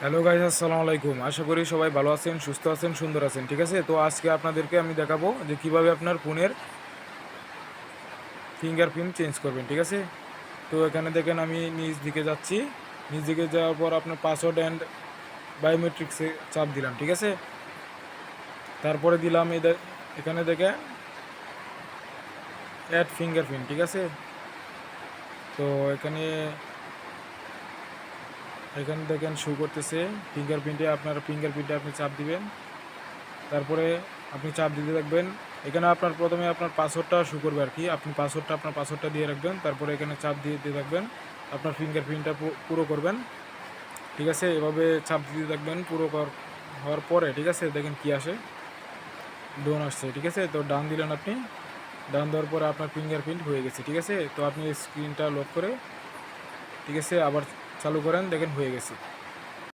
Hello guys, আসসালামু আলাইকুম। আশা করি সবাই ভালো আছেন, সুস্থ আছেন, সুন্দর আছেন। ঠিক আছে, তো আজকে আপনাদেরকে আমি দেখাবো যে কিভাবে আপনার ফোনের ফিঙ্গারপ্রিন্ট চেঞ্জ করবেন। ঠিক আছে, তো এখানে দেখেন আমি নিচ দিকে যাচ্ছি। নিচ দিকে যাওয়ার পর আপনার পাসওয়ার্ড অ্যান্ড বায়োমেট্রিক্সে চাপ দিলাম। ঠিক আছে, তারপরে দিলাম এখানে দেখেন অ্যাড ফিঙ্গারপ্রিন্ট। ঠিক আছে, তো এখানে এখানে দেখেন শো করতেছে ফিঙ্গারপ্রিন্টে আপনি চাপ দিবেন। তারপরে আপনি চাপ দিতে থাকবেন। এখানে আপনার প্রথমে আপনার পাসওয়ার্ডটা শো করবে আর কি। আপনি আপনার পাসওয়ার্ডটা দিয়ে রাখবেন, তারপরে এখানে চাপ দিতে থাকবেন, আপনার ফিঙ্গারপ্রিন্টটা পুরো করবেন। ঠিক আছে, এভাবে চাপ দিতে থাকবেন হওয়ার পরে ঠিক আছে, দেখেন কি আসে, ডোন আসছে। ঠিক আছে, তো ডান দিলেন আপনি। ডান দেওয়ার পরে আপনার ফিঙ্গারপ্রিন্ট হয়ে গেছে। ঠিক আছে, তো আপনি স্ক্রিনটা লক করে ঠিক আছে আবার চালু করেন, দেখেন হয়ে গেছে।